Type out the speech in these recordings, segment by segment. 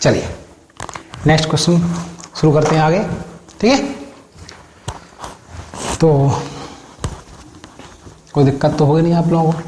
चलिए next question शुरू करते हैं आगे, ठीक है। तो कोई दिक्कत तो होगी नहीं आप लोगों को।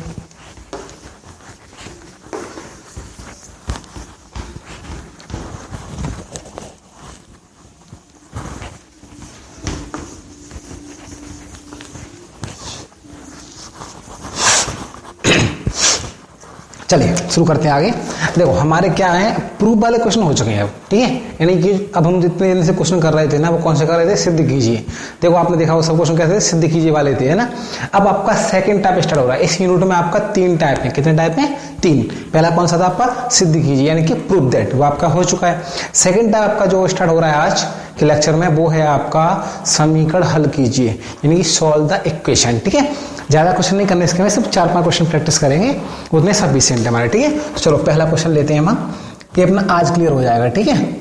चलिए शुरू करते हैं आगे। देखो हमारे क्या है, प्रूफ वाले क्वेश्चन हो चुके हैं अब, ठीक है। यानी कि अब हम जितने दिन से क्वेश्चन कर रहे थे ना, वो कौन से कर रहे थे, सिद्ध कीजिए। देखो आपने देखा वो सब क्वेश्चन कैसे थे, सिद्ध कीजिए वाले थे, है ना। अब आपका सेकंड टाइप स्टार्ट हो रहा है। इस यूनिट में आपका 3 टाइप है। कितने टाइप है, 3। पहला कौन सा था आपका, सिद्ध कीजिए यानी कि प्रूफ दैट, वो आपका हो चुका है। सेकंड टाइप आपका जो स्टार्ट हो रहा है आज के लेक्चर में, वो है आपका समीकरण हल कीजिए यानी कि सॉल्व द इक्वेशन, ठीक है। ज्यादा क्वेश्चन नहीं करने इसके में, सिर्फ 4-5 क्वेश्चन प्रैक्टिस करेंगे, उतने सफिशिएंट है हमारे, ठीक है। तो चलो पहला क्वेश्चन लेते हैं हम, ये अपना आज क्लियर हो जाएगा, ठीक है।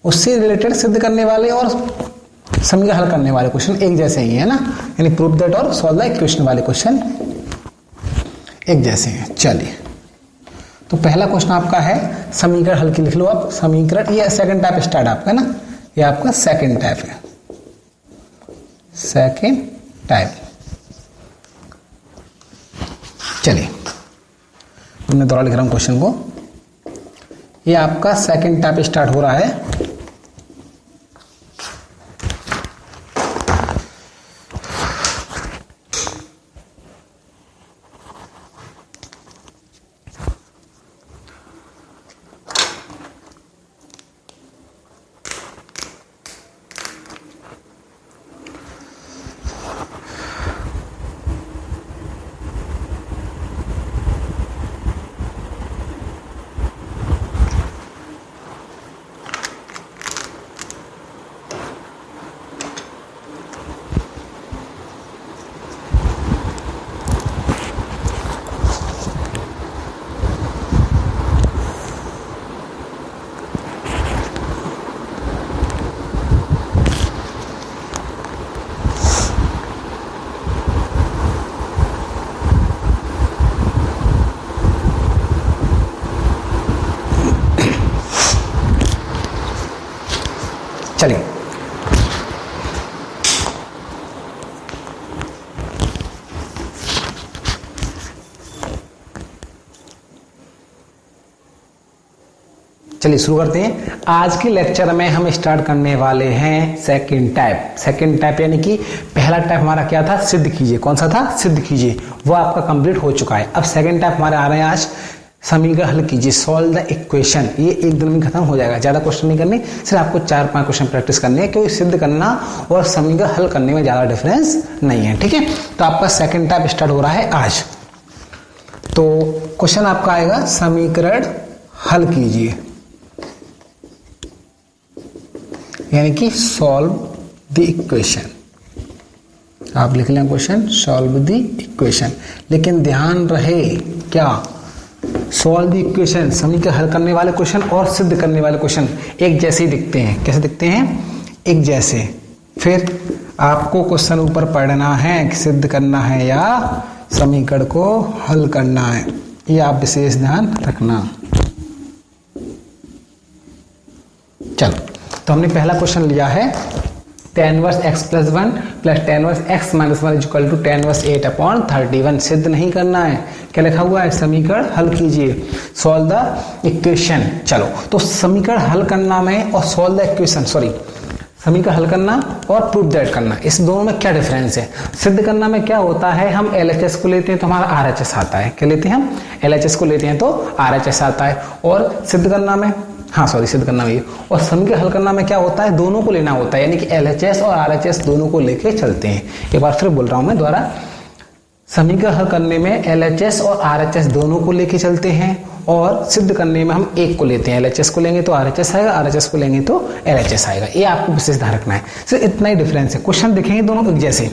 उससे रिलेटेड सिद्ध करने वाले और समीकरण हल करने वाले क्वेश्चन एक जैसे ही है ना, यानी प्रूफ दैट और सॉल्व द इक्वेशन वाले क्वेश्चन एक जैसे हैं। चलिए तो पहला क्वेश्चन आपका है समीकरण हल की, लिख लो आप समीकरण। ये सेकंड टाइप स्टार्ट आपका ना, ये आपका सेकंड टाइप है, सेकंड टाइप। चलिए मैं दोबारा लिख रहा हूं क्वेश्चन को। ये आपका सेकंड टाइप स्टार्ट हो रहा है। चलिए चलिए शुरू करते हैं। आज के लेक्चर में हम स्टार्ट करने वाले हैं सेकंड टाइप। सेकंड टाइप यानी कि पहला टाइप हमारा क्या था, सिद्ध कीजिए। कौन सा था, सिद्ध कीजिए, वो आपका कंप्लीट हो चुका है। अब सेकंड टाइप हमारे आ रहे हैं आज, समीकरण हल कीजिए, सॉल्व द इक्वेशन। ये एक दिन में खत्म हो जाएगा, ज्यादा क्वेश्चन नहीं करने, सिर्फ आपको 4-5 क्वेश्चन प्रैक्टिस करने हैं, क्योंकि सिद्ध करना और समीकरण हल करने में ज्यादा डिफरेंस नहीं है, ठीक है। तो आपका सेकंड टाइप स्टार्ट हो रहा है आज। तो क्वेश्चन आपका आएगा समीकरण हल कीजिए यानी कि सॉल्व द इक्वेशन। आप लिख लें क्वेश्चन सॉल्व द इक्वेशन, लेकिन ध्यान रहे क्या, सॉल्व द इक्वेशन समीकरण हल करने वाले क्वेश्चन और सिद्ध करने वाले क्वेश्चन एक जैसे ही दिखते हैं। कैसे दिखते हैं, एक जैसे। फिर आपको क्वेश्चन ऊपर पढ़ना है, सिद्ध करना है या समीकरण को हल करना है, ये आप विशेष ध्यान रखना। चलो तो हमने पहला क्वेश्चन लिया है tan inverse x + 1 + tan inverse x - 1 = tan inverse 8/31। सिद्ध नहीं करना है, क्या लिखा हुआ है, समीकरण हल कीजिए, सॉल्व द इक्वेशन। चलो तो समीकरण हल करना में और सॉल्व द इक्वेशन, सॉरी समीकरण हल करना और प्रूफ दैट करना, इस दोनों में क्या डिफरेंस है। सिद्ध करना में क्या होता है, हम LHS को लेते हैं तो हमारा RHS आता है। क्या लेते हैं हम, LHS को लेते हैं तो RHS आता है। और सिद्ध करना में, हाँ सॉरी सिद्ध करना में, और समीकरण हल करना में क्या होता है, दोनों को लेना होता है, यानी कि LHS और RHS दोनों को लेके चलते हैं। एक बार फिर बोल रहा हूं मैं दोबारा, समीकरण हल करने में LHS और RHS दोनों को लेके चलते हैं, और सिद्ध करने में हम एक को लेते हैं। LHS को लेंगे तो RHS आएगा, RHS को लेंगे तो LHS आएगा। ये आपको विशेष ध्यान रखना है, सिर्फ इतना ही डिफरेंस है। क्वेश्चन दिखेंगे दोनों एक जैसे।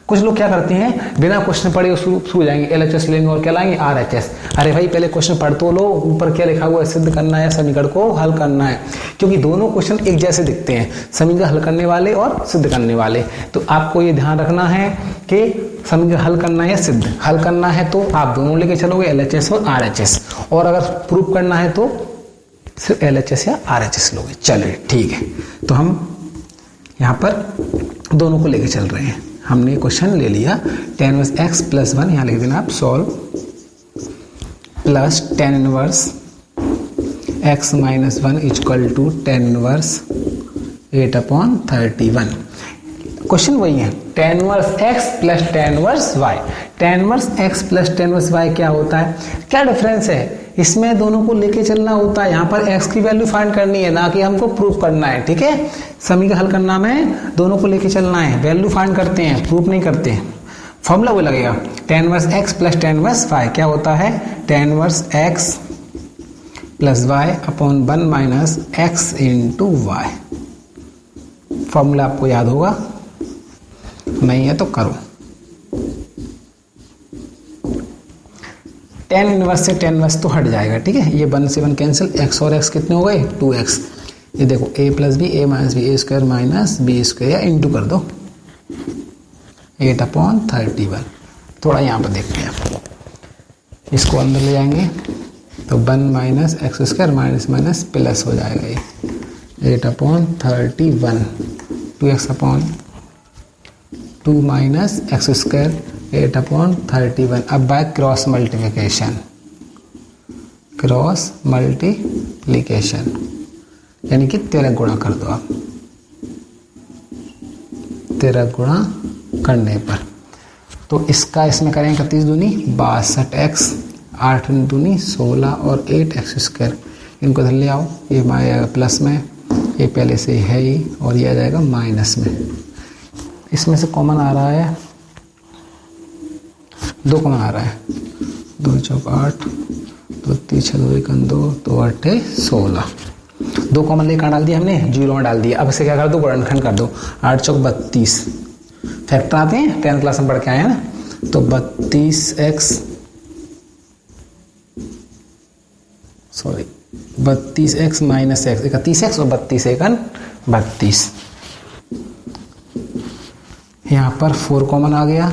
कुछ लोग क्या करते हैं, बिना क्वेश्चन पढ़े शुरू हो जाएंगे, LHS लेंगे और क्या लाएंगे, RHS। अरे भाई पहले क्वेश्चन पढ़ तो लो, ऊपर क्या लिखा हुआ है, सिद्ध करना है, समीकरण को हल करना है, क्योंकि दोनों क्वेश्चन एक जैसे दिखते हैं, समीकरण हल करने वाले और सिद्ध करने वाले। तो आपको ये ध्यान रखना है कि समीकरण हल करना है, सिद्ध हल करना है तो आप दोनों लेके चलोगे, LHS और RHS। और अगर प्रूफ करना है तो सिर्फ LHS या RHS लोगे। चलिए ठीक है, तो हम यहाँ पर दोनों को लेके चल रहे हैं। हमने क्वेश्चन ले लिया tan इनवर्स x प्लस 1, यहाँ लिख देना आप solve, plus tan inverse x minus 1 equal to tan inverse 8/31। Question वही है, tan inverse x plus tan inverse y। tan inverse x plus tan inverse y क्या होता है, क्या डिफरेंस है, इसमें दोनों को लेके चलना होता है। यहाँ पर x की वैल्यू फाइंड करनी है, ना कि हमको प्रूफ करना है। ठीक है, समीकरण हल करना में दोनों को लेके चलना है, वैल्यू फाइंड करते हैं, प्रूफ नहीं करते हैं। फॉर्मूला वो लगेगा tan inverse x plus tan inverse y क्या होता है, tan inverse x plus y upon 1 minus x into y. Formula आपको याद होगा, नहीं है तो करो। tan इनवर्स से tan इनवर्स तो हट जाएगा। ठीक है, ये 1 से 1 कैंसिल, x और x कितने हो गए 2x। ये देखो a plus b, a minus b, a square minus b square, या इंटू कर दो 8/31। थोड़ा यहाँ पर देखते हैं, इसको अंदर ले जाएंगे तो 1 minus x square minus minus plus हो जाएगा, ये 8/31, 2x upon 2 minus x square 8/31। अब by cross multiplication, cross multiplication यानी कि 13 गुणा कर दो आप, 13 गुणा करने पर तो इसका इसमें करेंगे 31 दूनी 62x, 8 दूनी 16 और 8x स्क्वायर, इनको इधर ले आओ, ये आएगा प्लस में, ये पहले से है ही, और ये आ जाएगा माइनस में। इसमें से कॉमन आ रहा है 2 कॉमन आ रहा है, 2 चौक 8, 2 3 6 2 1 2, 2 8 16, 2 कॉमन लेकर डाल दिया हमने, 0 में डाल दिया। अब इसे क्या कर दो, गुणनखंड कर दो, 8 चौक 32, फैक्टर आते हैं 10th क्लास में पढ़ के आए हैं ना, तो 32x माइनस x, 31x और 32 एकन 32। यहाँ पर 4 कॉमन आ गया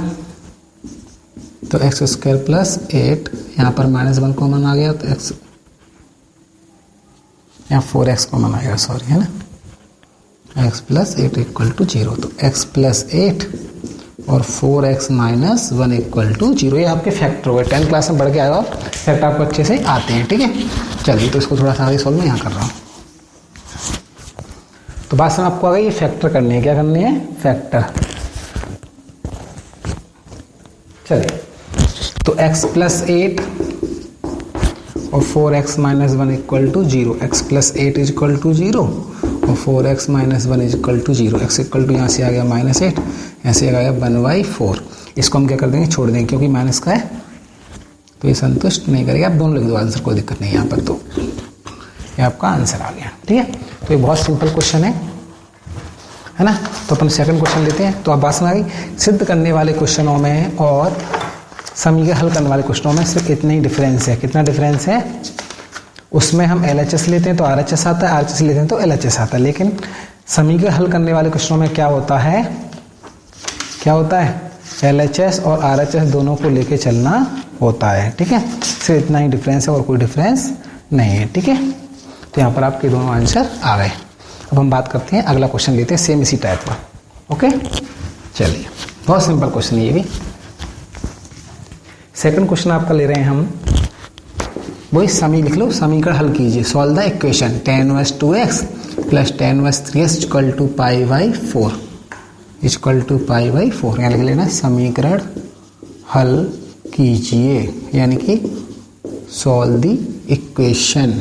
तो एक्स स्क्वायर प्लस 8, यहाँ पर माइनस 1 कॉमन आ गया तो x, यहाँ 4x कॉमन आएगा, सॉरी है ना, x प्लस 8 इक्वल टू 0, तो x प्लस 8 और 4x माइनस 1 इक्वल टू 0। ये आपके फैक्टर हो गए, 10th क्लास में बढ़ के आएगा, फैक्टर आपको अच्छे से आते हैं। ठीक है, चलिए तो इसको थोड़ा सा आगे सॉल्व में यहाँ कर रहा हूँ। तो बात समझ आपको आ गई, ये फैक्टर करनी है, क्या करनी है, फैक्टर। चलिए तो x प्लस 8 और 4x minus 1 equal to 0, x प्लस 8 इज इक्वल टू 0 और 4x minus 1 is equal to 0, x equal to यहाँ से आ गया -8, ऐसे आ गया 1/4। इसको हम क्या कर देंगे, छोड़ देंगे, क्योंकि माइनस का है तो ये संतुष्ट नहीं करेगा। आप दोनों लिख दो आंसर, कोई दिक्कत नहीं है यहाँ पर, तो ये आपका आंसर आ गया। ठीक है, तो ये बहुत सिंपल क्वेश्चन है ना। तो अपन सेकंड क्वेश्चन लेते हैं। तो आप बात समझ आ गई, सिद्ध करने वाले क्वेश्चनों में और समीकरण हल करने वाले क्वेश्चनों में सिर्फ इतना ही डिफरेंस है। कितना डिफरेंस है, उसमें हम LHS लेते हैं तो RHS आता है, RHS लेते हैं तो LHS आता है। लेकिन समीकरण हल करने वाले क्वेश्चनों में क्या होता है, LHS और RHS दोनों को लेके चलना होता है। ठीक है, सिर्फ इतना ही डिफरेंस है और कोई डिफरेंस नहीं है। ठीक है, तो यहाँ पर आपके दोनों आंसर आ गए। अब हम बात करते हैं, अगला क्वेश्चन लेते हैं सेम इसी टाइप का। ओके, चलिए बहुत सिंपल क्वेश्चन है ये भी। सेकंड क्वेश्चन आपका ले रहे हैं हम, वही लिख लो, समीकरण हल कीजिए। Solve the equation tan inverse 2x plus tan inverse 3x equal to π/4 equal to π/4। यहाँ लिख लेना समीकरण हल कीजिए, यानी कि सॉल्व द इक्वेशन।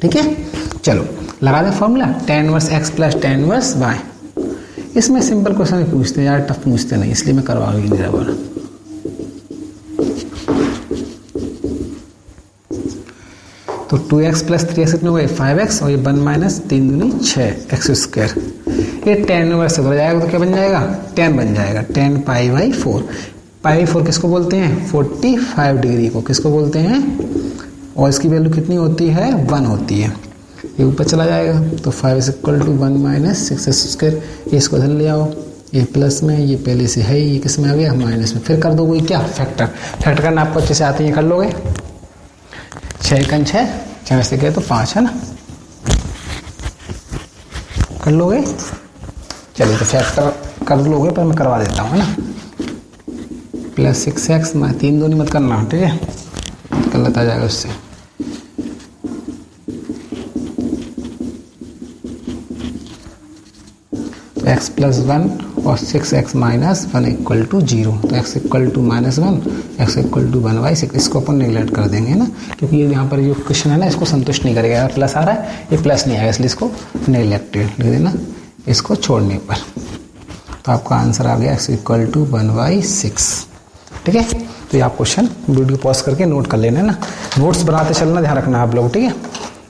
ठीक है, चलो लगा दें formula, tan inverse x plus tan inverse y। इसमें सिंपल क्वेश्चन पूछते हैं यार, टफ पूछते नहीं, इसलिए मैं करवा ही नहीं रहा। तो 2x प्लस 3x कितने हो गए 5x, और ये 1 माइनस 3 दूनी 6x स्क्वायर। ये tan इनवर्स से हो जाएगा तो क्या बन जाएगा, tan बन जाएगा, tan π/4। π/4 किसको बोलते हैं, 45 डिग्री को किसको बोलते हैं, और इसकी वैल्यू कितनी होती है, 1 होती है। ये ऊपर चला जाएगा तो 5 equal to 1 minus 6x square. इसको इधर ले आओ, ये प्लस में, ये पहले से है, ये किस में आ गया, माइनस में। फिर कर दो कोई क्या, फैक्टर करना आपको अच्छे से आते हैं, कर लोगे। 6 एकन 6 से गए तो 5 है ना, कर लोगे? चलिए तो फैक्टर कर लोगे, पर मैं करवा देता हूँ, है ना। प्लस 6x, 3 दूनी मत करना, ठीक है, गलत आ जाएगा उससे। तो x प्लस 1 और 6x माइनस 1 इक्वल टू 0। तो x equal to -1, x equal to 1/6। इसको अपन निगलेक्ट कर देंगे ना, क्योंकि ये यहाँ पर जो क्वेश्चन है ना इसको संतुष्ट नहीं करेगा। प्लस आ रहा है, ये प्लस नहीं आएगा, इसलिए इसको निगलेक्टेड लिख देना, इसको छोड़ने पर। तो आपका आंसर आ गया x इक्वल टू 1/6, ठीक है। तो ये आप क्वेश्चन वीडियो पॉज करके नोट कर लेना ना, नोट्स बनाते चलना, ध्यान रखना आप लोग, ठीक है।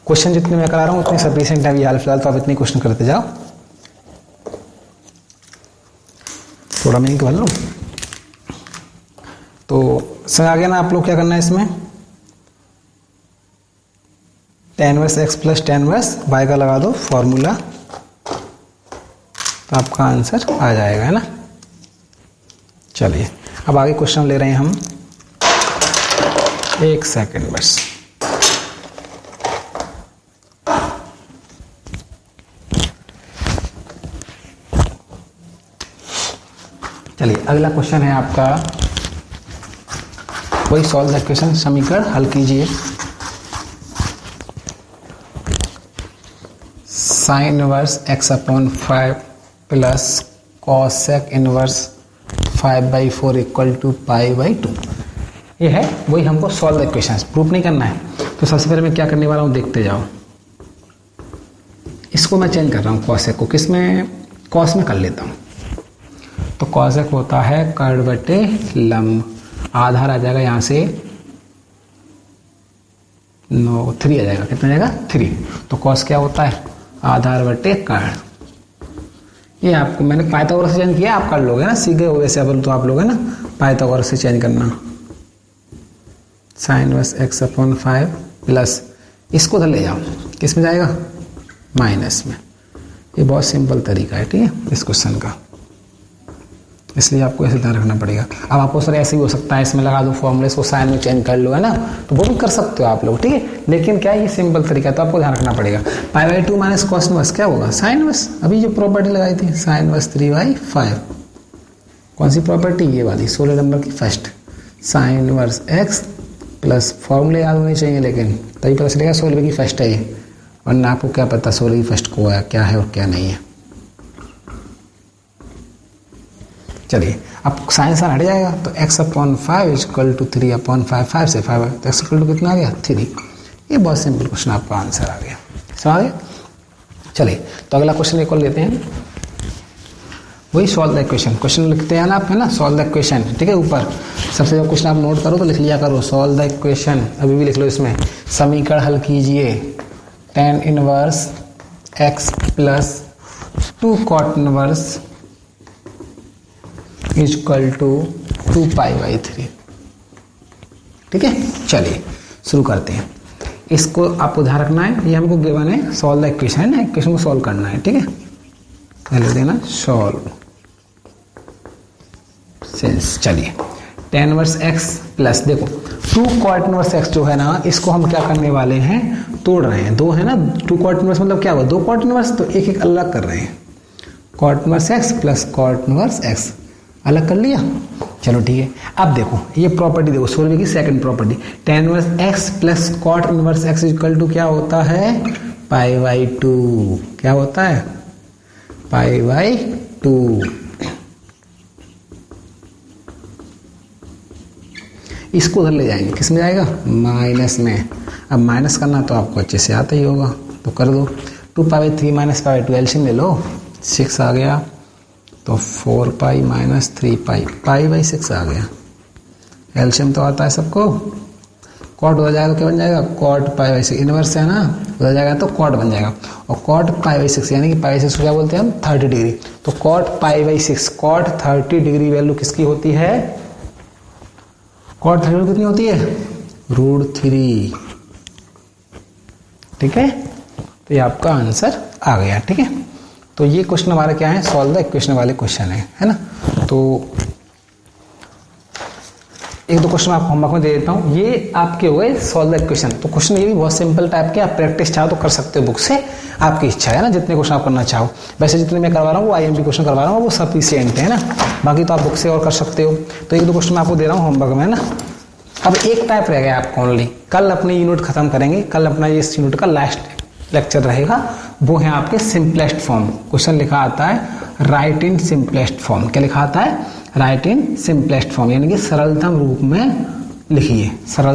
क्वेश्चन जितने मैं करा रहा हूँ उतने सफिशिएंट है अभी हाल फिलहाल, तो आप इतने क्वेश्चन करते जाओ। थोड़ा मैं भर लूँ तो समझ आ गया ना आप लोग क्या करना है इसमें। tan inverse x plus tan inverse y का लगा दो फॉर्मूला, तो आपका आंसर आ जाएगा, है ना। चलिए अब आगे क्वेश्चन ले रहे हैं हम, 1 सेकेंड बस। चलिए अगला क्वेश्चन है आपका, वही सॉल्व द इक्वेशन, समीकरण हल कीजिए। Sine inverse x upon 5 plus cosec inverse 5/4 equal to π/2। ये है वही, हमको सॉल्व द इक्वेशन प्रूफ नहीं करना है। तो सबसे पहले मैं क्या करने वाला हूँ, देखते जाओ। इसको मैं चेंज कर रहा हूँ, कॉसेक को किस में, कॉस में कर लेता हूँ। तो कॉसेक होता है कर्ड बटे लंब, आधार आ जाएगा यहाँ से 3 आ जाएगा, कितना जाएगा 3। तो कॉस क्या होता है, आधार बटे कर्ड। ये आपको मैंने पाइथागोरस से चेंज किया, आप कर लोगे ना, सीखे हो वैसे अपन तो आप लोग, है ना, पाइथागोरस से चेंज करना। Sign inverse x upon 5 plus, इसको तो ले जाओ, किस में जाएगा, माइनस में। ये बहुत सिंपल तरीका है, ठीक है, इस क्वेश्चन का, इसलिए आपको ऐसे ध्यान रखना पड़ेगा। अब आपको सर ऐसे ही हो सकता है, इसमें लगा दो फॉर्मूले, इसको साइन में चेंज कर लो, है ना, तो वो भी कर सकते हो आप लोग, ठीक है। लेकिन क्या ये सिंपल तरीका है, तो आपको ध्यान रखना पड़ेगा। π/2 माइनस कॉस इनवर्स क्या होगा, साइन इनवर्स। अभी जो प्रॉपर्टी लगाई थी, साइन इनवर्स 3/5, कौन सी प्रॉपर्टी, ये वाली 16 नंबर की first. Sign inverse x plus, फॉर्मूले याद होने चाहिए, लेकिन तभी पता चलेगा 16 की फर्स्ट है ये, वरना आपको क्या पता 16 की फर्स्ट को है क्या है और क्या नहीं है। चलिए अब साइन साइन हट जाएगा, तो x अपॉन 5 इक्वल टू 3/5, 5 से 5, तो x इक्वल टू कितना आ गया 3। ये बहुत सिंपल क्वेश्चन, आपका आंसर आ गया, समझ गए। चलिए तो अगला क्वेश्चन एक और लेते हैं, वही सॉल्व द इक्वेशन। क्वेश्चन लिखते हैं ना आप, है ना, सॉल्व द इक्वेशन, ठीक है। ऊपर सबसे जब क्वेश्चन आप नोट करो तो लिख लिया करो, सॉल्व द इक्वेशन, अभी भी लिख लो इसमें। समीकरण हल कीजिए, tan inverse x plus 2 cot inverse equal to 2π/3, ठीक है। चलिए शुरू करते हैं। इसको आपको ध्यान रखना है, ये हमको गिवन है, सॉल्व द इक्वेशन है ना, इक्वेशन को सॉल्व करना है, ठीक है। पहले देना सॉल्व सेंस। चलिए tan इनवर्स x प्लस, देखो 2 cot इनवर्स x जो है ना, इसको हम क्या करने वाले हैं, तोड़ रहे हैं। 2 है ना, 2 cot इनवर्स मतलब क्या हुआ, 2 cot इनवर्स, तो एक एक अलग कर रहे हैं। cot inverse x plus cot inverse x अलग कर लिया, चलो ठीक है। अब देखो ये प्रॉपर्टी देखो, 16 की second property, tan inverse x plus cot inverse x equal to क्या होता है, π/2। क्या होता है, π/2। इसको उधर ले जाएंगे, किस में जाएगा, माइनस में। अब माइनस करना तो आपको अच्छे से आता ही होगा, तो कर दो। 2π/3 माइनस π/2 एलसीएम ले लो, 6 आ गया, तो 4π माइनस 3π, π/6 आ गया। एलसीएम तो आता है सबको, कॉट उधर जाएगा तो क्या बन जाएगा, कॉट π/6, इनवर्स है ना, उधर जाएगा तो कॉट बन जाएगा। और कॉट π/6 यानी कि π/6 को क्या बोलते हैं हम, 30 डिग्री। तो कॉट π/6, कॉट 30 डिग्री वैल्यू किसकी होती है, कॉट 30 कितनी होती है, √3, ठीक है। तो ये आपका आंसर आ गया, ठीक है। तो ये क्वेश्चन हमारा क्या है, सॉल्व द इक्वेशन वाले क्वेश्चन है ना। तो एक दो क्वेश्चन आपको होमवर्क में दे देता हूँ। ये आपके हुए सॉल्व द इक्वेशन। तो क्वेश्चन ये भी बहुत सिंपल टाइप के, आप प्रैक्टिस चाहो तो कर सकते हो बुक से, आपकी इच्छा है ना, जितने क्वेश्चन आप करना चाहो। वैसे जितने मैं करवा रहा हूँ वो IMP क्वेश्चन करवा रहा हूँ, वो सफिशिएंट है ना, बाकी तो आप बुक से और कर सकते हो। तो एक दो क्वेश्चन मैं आपको दे रहा हूँ होमवर्क में ना। अब एक टाइप रह गया आपको ओनली, कल अपने यूनिट खत्म करेंगे, कल अपना ये इस यूनिट का लास्ट लेक्चर रहेगा, वो है आपके सिंपलेस्ट फॉर्म। क्वेश्चन लिखा आता है राइट इन सिंपलेस्ट फॉर्म। क्या लिखा आता है? राइट इन सिंपलेस्ट फॉर्म, यानी कि सरलतम रूप में लिखिए, सरल